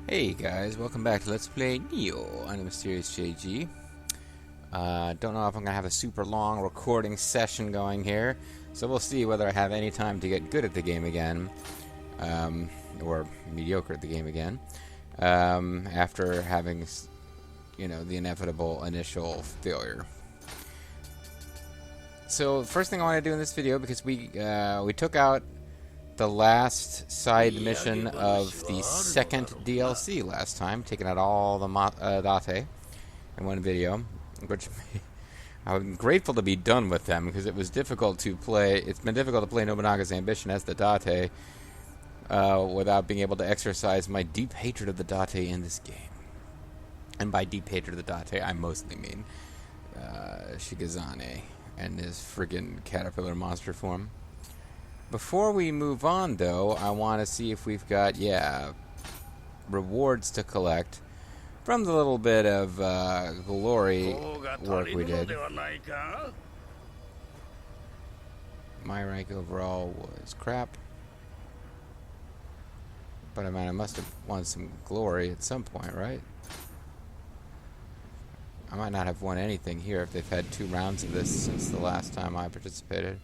Hey guys, welcome back to Let's Play Nioh. I'm the Mysterious JG. Don't know if I'm going to have a super long recording session going here, so we'll see whether I have any time to get good at the game again, or mediocre at the game again, after having, the inevitable initial failure. So, first thing I want to do in this video, because we took out the last side mission of the second DLC last time, taking out all the date in one video, which I'm grateful to be done with them because it was difficult to play. It's been difficult to play Nobunaga's Ambition as the date without being able to exercise my deep hatred of the date in this game. And by deep hatred of the date, I mostly mean Shigazane and his friggin' caterpillar monster form. Before we move on, though, I want to see if we've got, rewards to collect from the little bit of glory work we did. My rank overall was crap. But I mean, I must have won some glory at some point, right? I might not have won anything here if they've had 2 rounds of this since the last time I participated.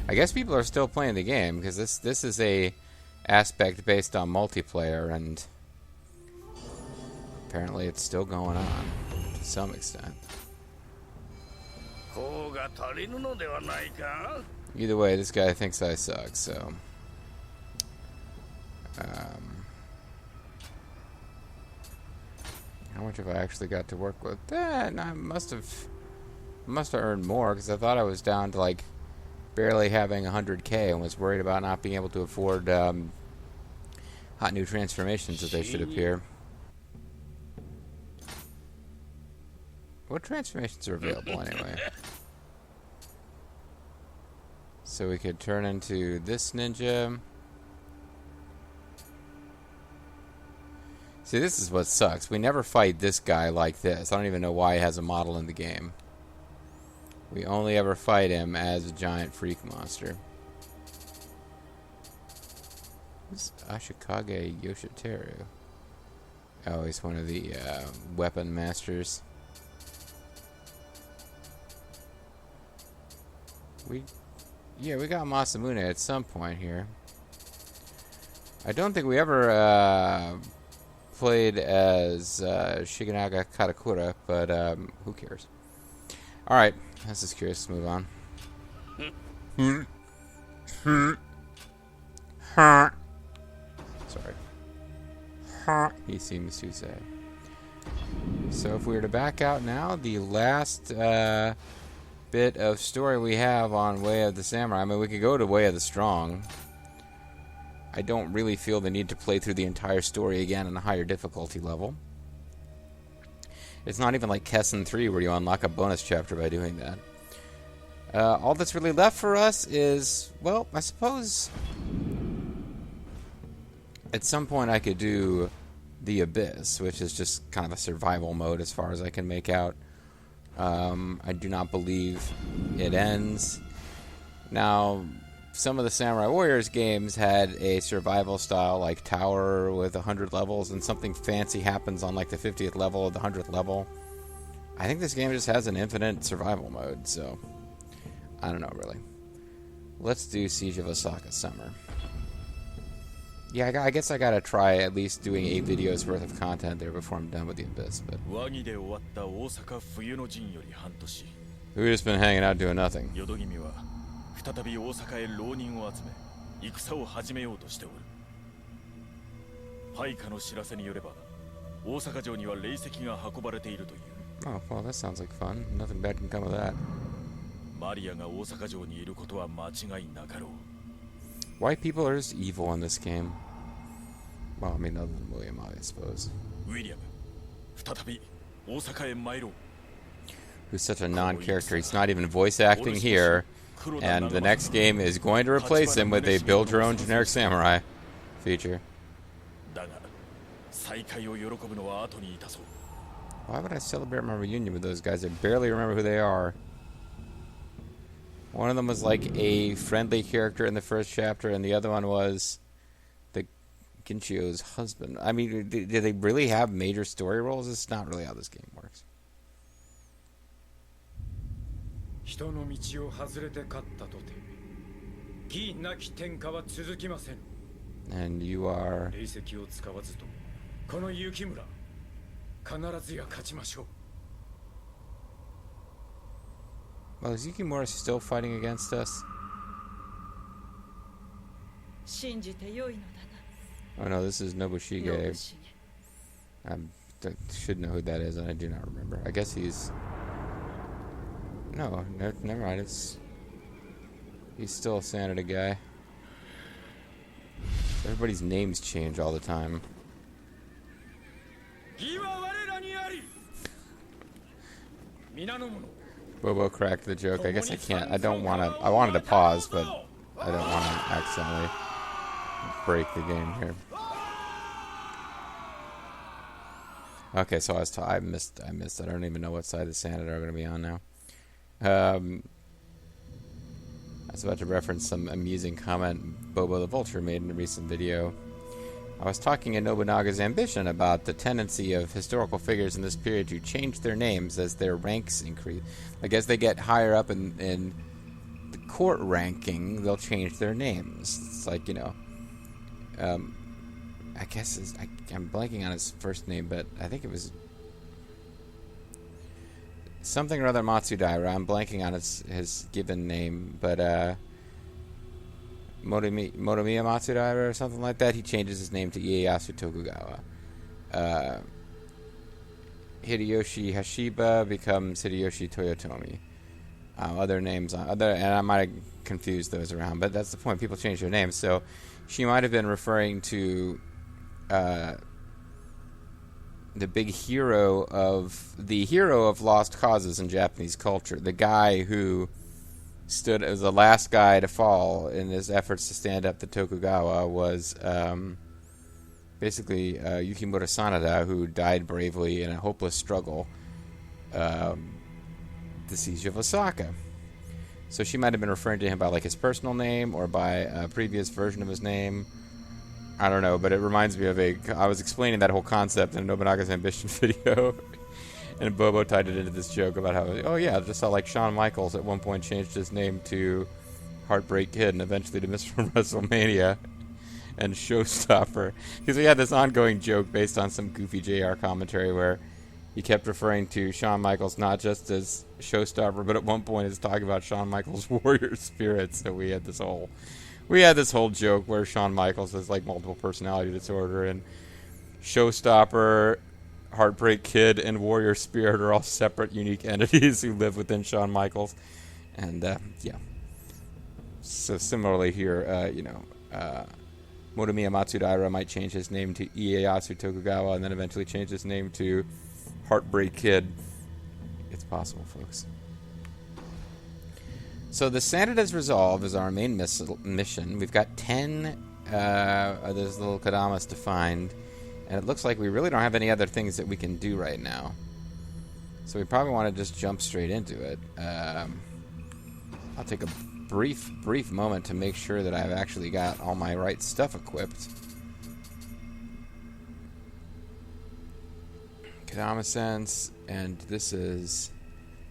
I guess people are still playing the game because this is a aspect based on multiplayer, and apparently it's still going on to some extent. Either way, this guy thinks I suck, so how much have I actually got to work with? I must have earned more because I thought I was down to like barely having 100k and was worried about not being able to afford hot new transformations that they should appear. What transformations are available anyway? So we could turn into this ninja. See, this is what sucks. We never fight this guy like this. I don't even know why he has a model in the game. We only ever fight him as a giant freak monster. Who's Ashikage Yoshiteru? Oh, he's one of the weapon masters. We got Masamune at some point here. I don't think we ever played as Shiganaga Katakura, but who cares? Alright, this is curious. Let's move on. Sorry. He seems to say. So if we were to back out now, the last bit of story we have on Way of the Samurai, I mean, we could go to Way of the Strong. I don't really feel the need to play through the entire story again on a higher difficulty level. It's not even like Kessen 3 where you unlock a bonus chapter by doing that. All that's really left for us is, well, I suppose at some point I could do the Abyss, which is just kind of a survival mode as far as I can make out. I do not believe it ends. Now, some of the Samurai Warriors games had a survival style like tower with 100 levels, and something fancy happens on like the 50th level or the 100th level. I think this game just has an infinite survival mode, so I don't know really. Let's do Siege of Osaka Summer. Yeah, I guess I gotta try at least doing 8 videos worth of content there before I'm done with the Abyss, but we've just been hanging out doing nothing. Oh, well, that sounds like fun. Nothing bad can come of that. White people are just evil in this game. Well, I mean, other than William, I suppose. Who's such a non-character. He's not even voice acting here. And the next game is going to replace him with a build-your-own generic samurai feature. Why would I celebrate my reunion with those guys? I barely remember who they are. One of them was like a friendly character in the first chapter, and the other one was the Ginchio's husband. I mean, do they really have major story roles? It's not really how this game works. 人の道を外れて勝ったとて、義なき天下は続きません。 And you are... 霊石を使わずとも、この雪村、必ずや勝ちましょう。 Well, is Yukimura still fighting against us? 信じてよいのだな。 Oh no, this is Nobushige. I should know who that is, and I do not remember. I guess he's... No, never mind. He's still a Sanada guy. Everybody's names change all the time. Bobo cracked the joke. I guess I can't. I don't want to. I wanted to pause, but I don't want to accidentally break the game here. Okay, so I missed. I don't even know what side the Sanada are going to be on now. I was about to reference some amusing comment Bobo the Vulture made in a recent video. I was talking in Nobunaga's Ambition about the tendency of historical figures in this period to change their names as their ranks increase. Like as they get higher up in the court ranking, they'll change their names. It's like, you know, I guess I'm blanking on his first name, but I think it was something or other Matsudaira. I'm blanking on his given name, but Motomiya Matsudaira or something like that. He changes his name to Ieyasu Tokugawa. Hideyoshi Hashiba becomes Hideyoshi Toyotomi. Other names, and I might have confused those around, but that's the point. People change their names, so she might have been referring to the hero of Lost Causes in Japanese culture, the guy who stood as the last guy to fall in his efforts to stand up to Tokugawa was basically Yukimura Sanada, who died bravely in a hopeless struggle, the siege of Osaka. So she might have been referring to him by like his personal name or by a previous version of his name. I don't know, but it reminds me of I was explaining that whole concept in a Nobunaga's Ambition video, and Bobo tied it into this joke about how, oh yeah, just how like Shawn Michaels at one point changed his name to Heartbreak Kid and eventually to Mr. WrestleMania and Showstopper. Because we had this ongoing joke based on some goofy JR commentary where he kept referring to Shawn Michaels not just as Showstopper, but at one point is talking about Shawn Michaels' warrior spirit. So we had this whole joke where Shawn Michaels has like multiple personality disorder, and Showstopper, Heartbreak Kid, and Warrior Spirit are all separate, unique entities who live within Shawn Michaels. And yeah. So similarly here, Motomiya Matsudaira might change his name to Ieyasu Tokugawa and then eventually change his name to Heartbreak Kid. It's possible, folks. So the Sanada's Resolve is our main mission. We've got 10 of those little Kadamas to find, and it looks like we really don't have any other things that we can do right now. So we probably want to just jump straight into it. I'll take a brief moment to make sure that I've actually got all my right stuff equipped. Kadama Sense, and this is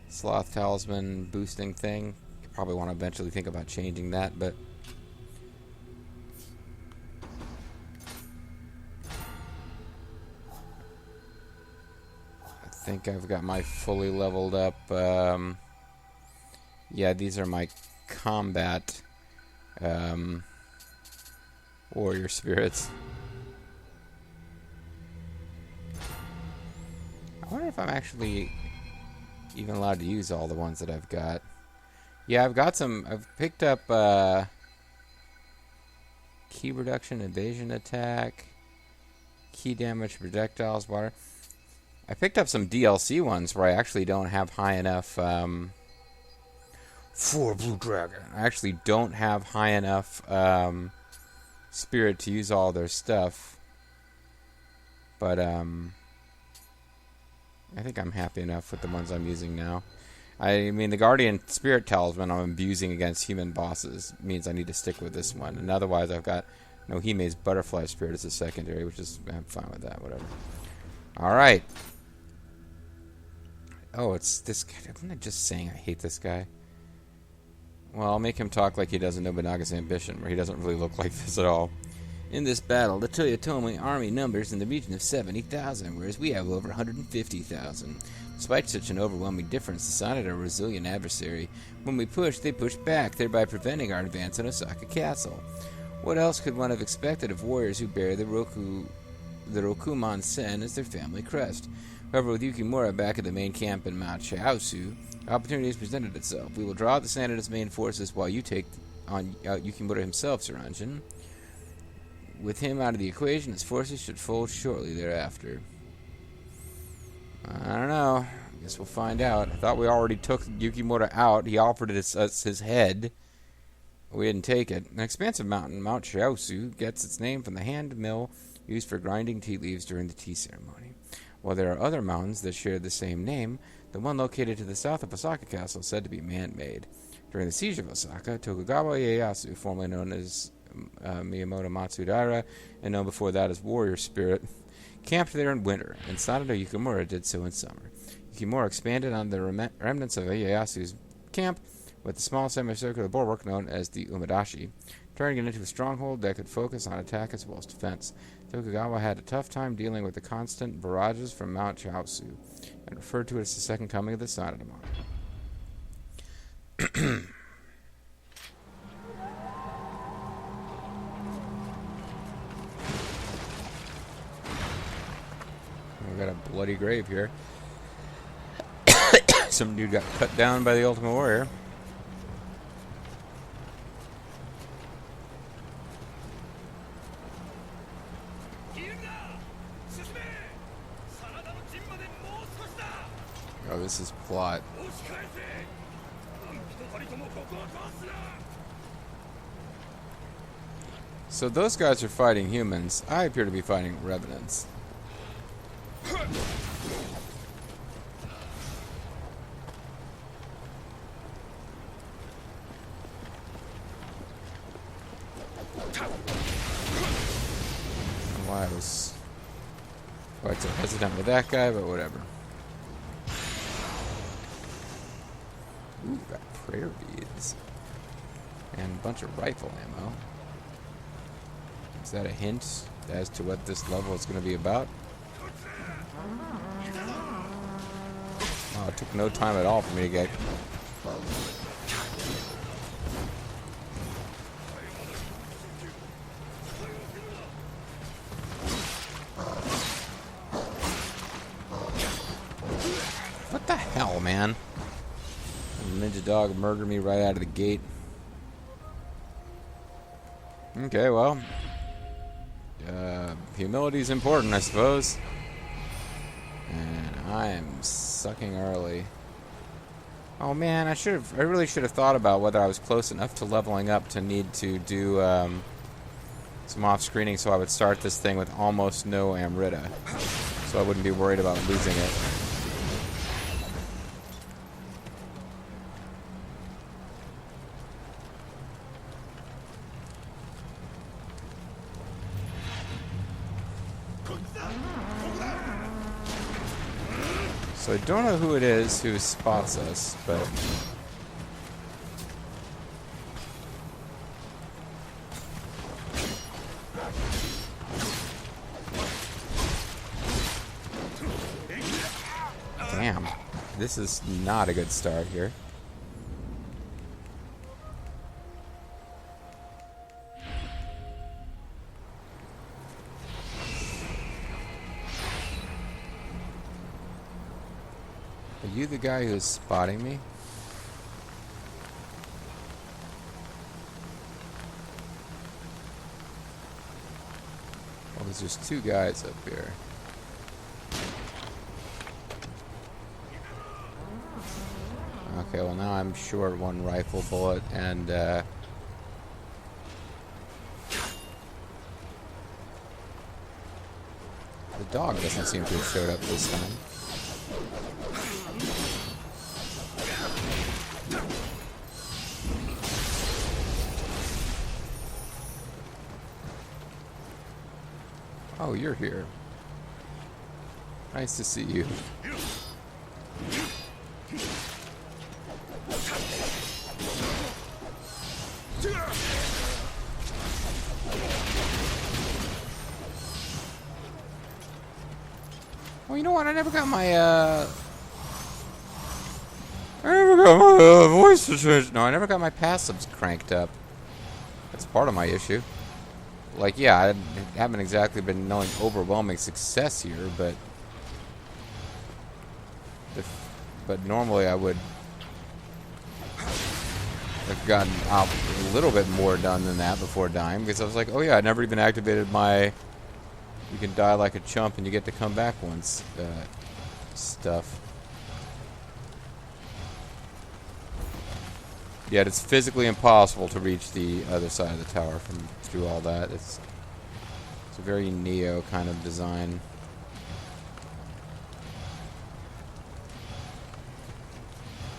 Sloth Talisman boosting thing. Probably want to eventually think about changing that, but I think I've got my fully leveled up. Yeah, these are my combat warrior spirits. I wonder if I'm actually even allowed to use all the ones that I've got. Yeah, I've picked up key reduction, evasion attack, key damage, projectiles, water. I picked up some DLC ones where I actually don't have high enough for Blue Dragon. I actually don't have high enough spirit to use all their stuff. But I think I'm happy enough with the ones I'm using now. I mean, the Guardian Spirit Talisman I'm abusing against human bosses means I need to stick with this one. And otherwise, I've got No, Hime's butterfly spirit is a secondary, which is... I'm fine with that, whatever. Alright. Oh, it's this guy. I'm not just saying I hate this guy. Well, I'll make him talk like he doesn't know Nobunaga's ambition, where he doesn't really look like this at all. In this battle, the Toyotomi army numbers in the region of 70,000, whereas we have over 150,000. Despite such an overwhelming difference, the Sanada are a resilient adversary. When we push, they push back, thereby preventing our advance on Osaka Castle. What else could one have expected of warriors who bear the Rokuman Sen as their family crest? However, with Yukimura back at the main camp in Mount Chaosu, opportunity has presented itself. We will draw out the Sanada's main forces while you take on Yukimura himself, Sir Anjin. With him out of the equation, his forces should fold shortly thereafter. I don't know. I guess we'll find out. I thought we already took Yukimura out. He offered us his head. We didn't take it. An expansive mountain, Mount Chaosu, gets its name from the hand mill used for grinding tea leaves during the tea ceremony. While there are other mountains that share the same name, the one located to the south of Osaka Castle is said to be man-made. During the siege of Osaka, Tokugawa Ieyasu, formerly known as Miyamoto Matsudaira, and known before that as Warrior Spirit, camped there in winter, and Sanada Yukimura did so in summer. Yukimura expanded on the remnants of Ieyasu's camp with a small semicircular bulwark known as the Umadashi, turning it into a stronghold that could focus on attack as well as defense. Tokugawa had a tough time dealing with the constant barrages from Mount Chaosu, and referred to it as the second coming of the Sanada monarch. We got a bloody grave here. Some dude got cut down by the Ultimate Warrior. Oh, this is plot. So those guys are fighting humans. I appear to be fighting revenants. Why I was quite so hesitant with that guy, but whatever. Ooh, got prayer beads. And a bunch of rifle ammo. Is that a hint as to what this level is going to be about? Oh, it took no time at all for me to get... What the hell, man? Ninja dog murdered me right out of the gate. Okay, well... humility's important, I suppose. And I am sucking early. Oh man, I really should have thought about whether I was close enough to leveling up to need to do some off-screening, so I would start this thing with almost no Amrita, so I wouldn't be worried about losing it. So I don't know who it is who spots us, but... Damn. This is not a good start here. Are you the guy who's spotting me? Well, there's just two guys up here. Okay, well now I'm short one rifle bullet, and the dog doesn't seem to have showed up this time. Oh, you're here. Nice to see you. Well, you know what? I never got my voice switch. No, I never got my passives cranked up. That's part of my issue. Like, yeah, I haven't exactly been knowing overwhelming success here, but normally I would have gotten a little bit more done than that before dying, because I was like, oh yeah, I never even activated my you can die like a chump and you get to come back once stuff. Yet it's physically impossible to reach the other side of the tower from through all that. It's a very Nioh kind of design.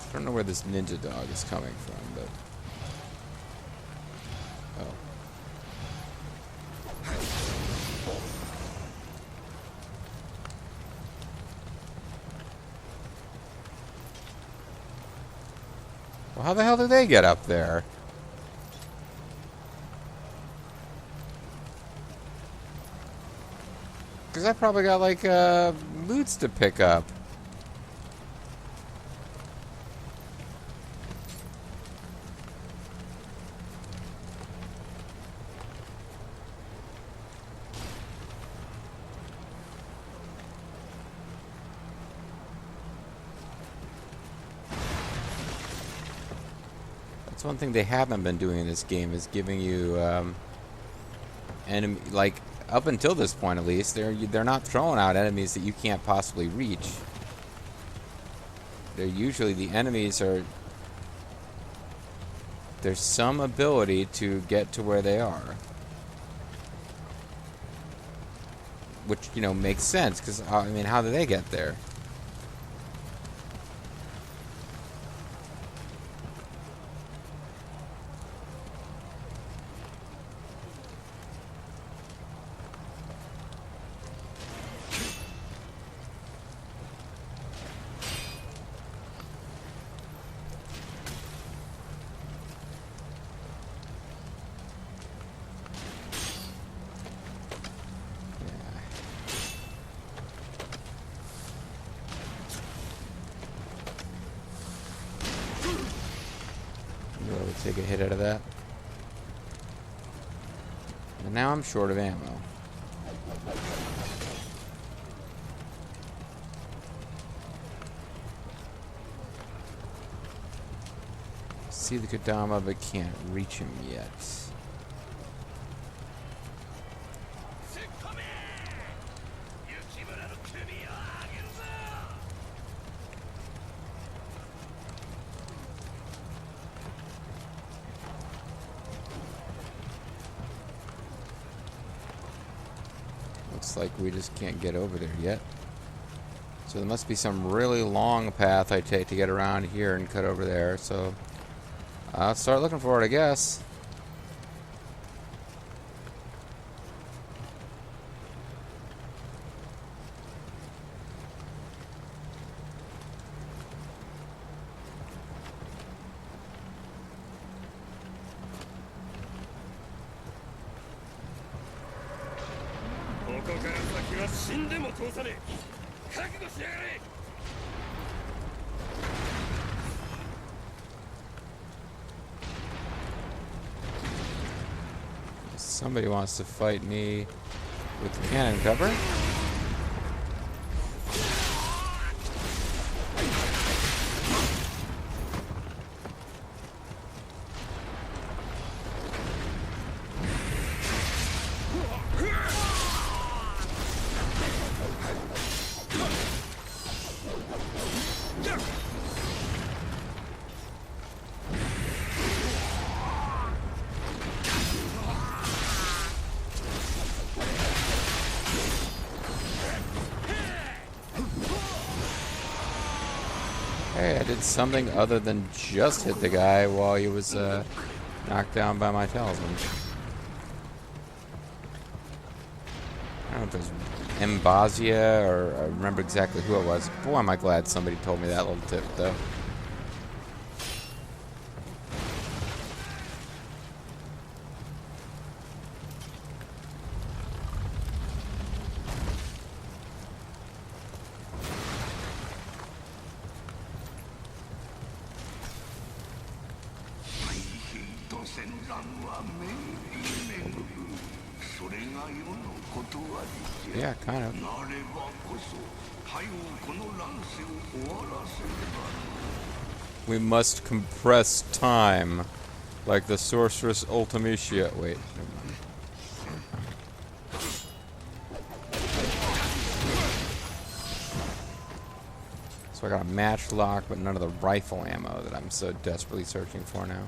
I don't know where this ninja dog is coming from, but oh. Well, how the hell did they get up there? Because I probably got, like, loots to pick up. That's one thing they haven't been doing in this game, is giving you, enemy, like, up until this point at least, they're not throwing out enemies that you can't possibly reach. They're usually, the enemies are, there's some ability to get to where they are. Which, you know, makes sense, because, I mean, how do they get there? Take a hit out of that. And now I'm short of ammo. See the Kodama, but can't reach him yet. Looks like we just can't get over there yet. So there must be some really long path I take to get around here and cut over there. So I'll start looking for it, I guess. Somebody wants to fight me with cannon cover. Hey, I did something other than just hit the guy while he was knocked down by my talisman. know if it was Mbazia or I remember exactly who it was. Boy, am I glad somebody told me that little tip, though. Yeah, kind of. We must compress time, like the sorceress Ultimatia. Wait, never mind. So I got a matchlock, but none of the rifle ammo that I'm so desperately searching for now.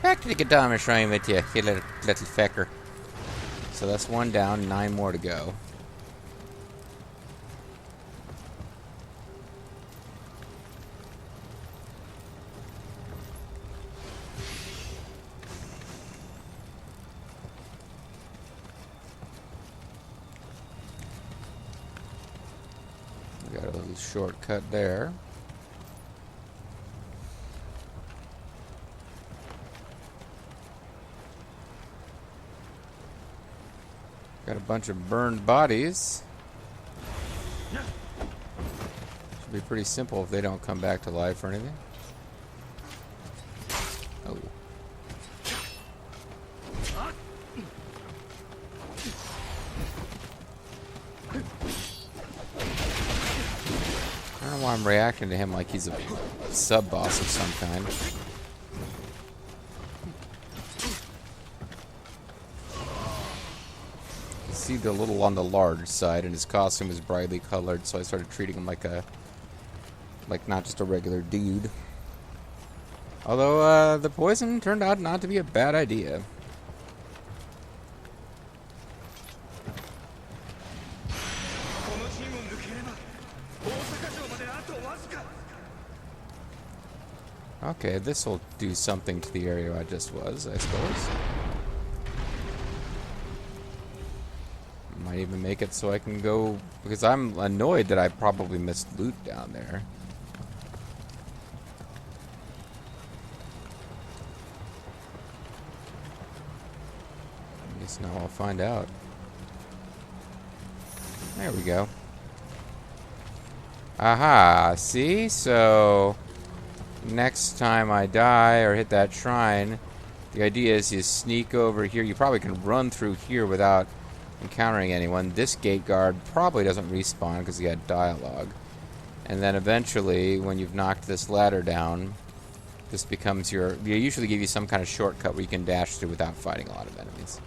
Back to the Gadama Shrine with you little fecker. So that's one down, 9 more to go. We got a little shortcut there. Got a bunch of burned bodies. Should be pretty simple if they don't come back to life or anything. Oh. I don't know why I'm reacting to him like he's a sub-boss of some kind. Seemed a little on the large side, and his costume is brightly colored, so I started treating him like not just a regular dude. Although the poison turned out not to be a bad idea. Okay, this will do something to the area I just was, I suppose. Might even make it so I can go, because I'm annoyed that I probably missed loot down there. I guess now I'll find out. There we go. Aha, see? So next time I die or hit that shrine, the idea is you sneak over here. You probably can run through here without encountering anyone. This gate guard probably doesn't respawn because he had dialogue. And then eventually, when you've knocked this ladder down, this becomes your... They usually give you some kind of shortcut where you can dash through without fighting a lot of enemies.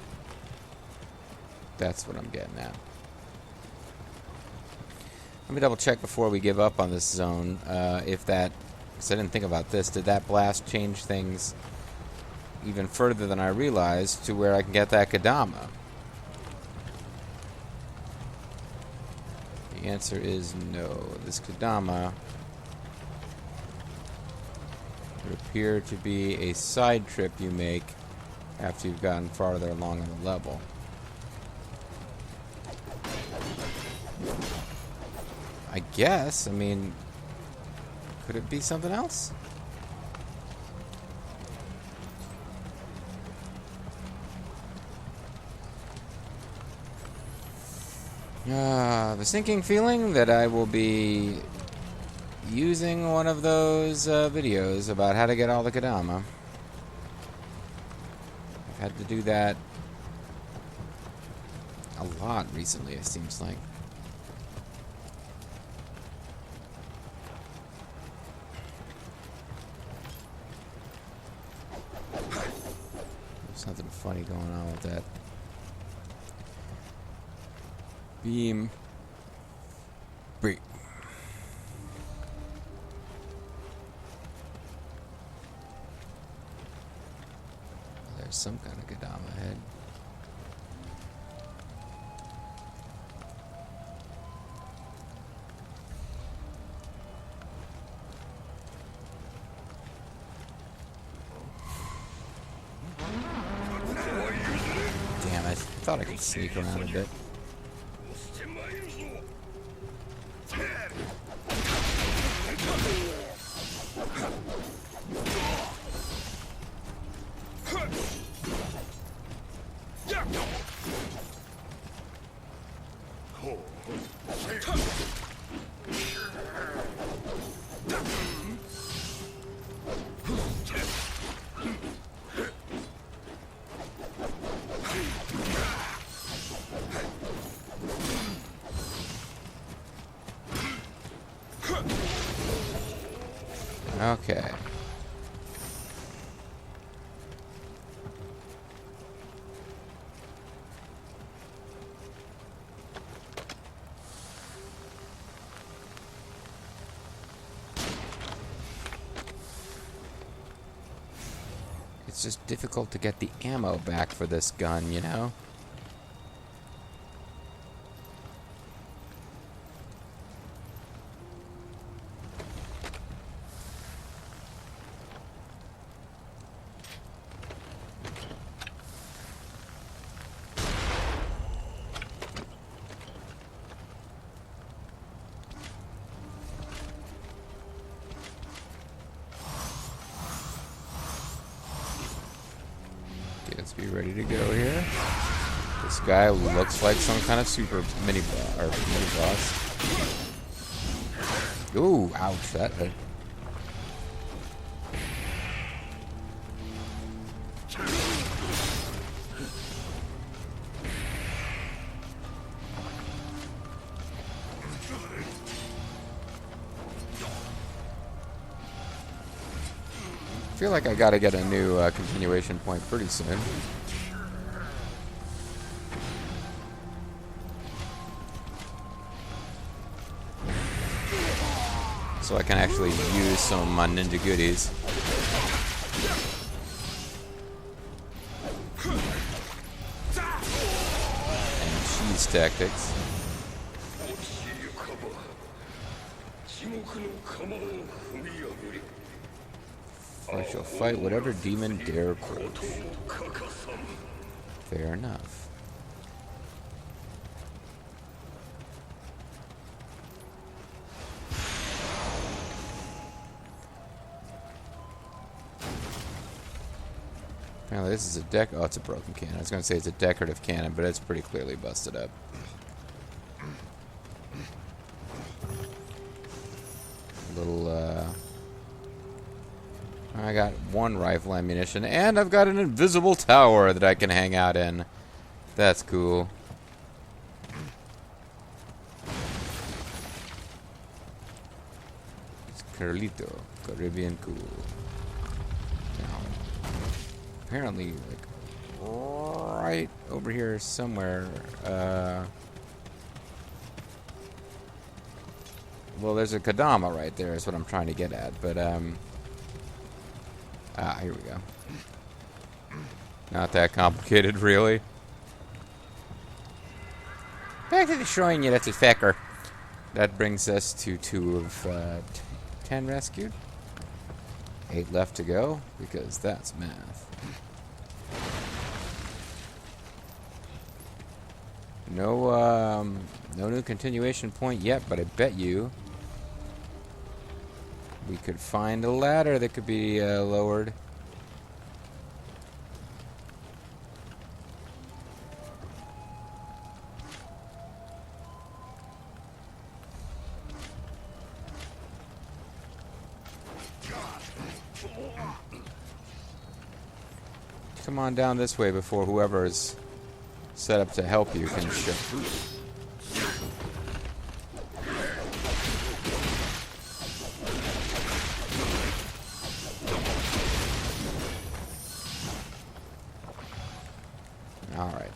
That's what I'm getting at. Let me double check before we give up on this zone. If that... Because I didn't think about this. Did that blast change things even further than I realized to where I can get that Kadama? The answer is no. This Kadama would appear to be a side trip you make after you've gotten farther along on the level. I guess. I mean, could it be something else? The sinking feeling that I will be using one of those videos about how to get all the Kadama. I've had to do that a lot recently, it seems like. There's something funny going on with that beam. Break. There's some kind of Kodama head. Damn, I thought I could sneak around a bit. Okay. It's just difficult to get the ammo back for this gun, you know? Let's be ready to go here. This guy looks like some kind of super mini boss. Ooh, ouch, that hurt. I feel like I gotta get a new continuation point pretty soon. So I can actually use some of my ninja goodies. And cheese tactics. I shall fight whatever demon dare approach. Fair enough. Apparently this is a oh, it's a broken cannon. I was going to say it's a decorative cannon, but it's pretty clearly busted up. A little, I got one rifle ammunition, and I've got an invisible tower that I can hang out in. That's cool. It's Carlito, Caribbean cool. Now, apparently, like, right over here somewhere, well, there's a Kodama right there, is what I'm trying to get at, but, here we go. Not that complicated, really. Back to destroying you, that's a fecker. That brings us to 2 of 10 rescued. 8 left to go, because that's math. No new continuation point yet, but I bet you we could find a ladder that could be lowered. Come on down this way before whoever's set up to help you can show. Alright.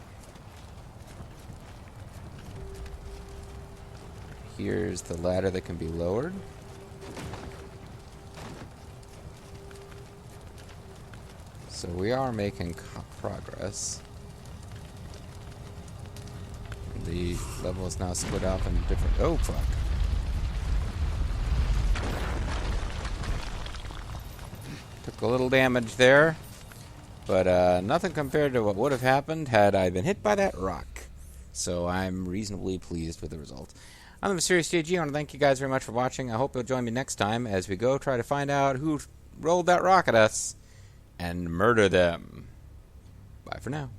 Here's the ladder that can be lowered. So we are making progress. The level is now split up in different... Oh, fuck. Took a little damage there. But nothing compared to what would have happened had I been hit by that rock. So I'm reasonably pleased with the result. I'm the Mysterious JG. I want to thank you guys very much for watching. I hope you'll join me next time as we go try to find out who rolled that rock at us and murder them. Bye for now.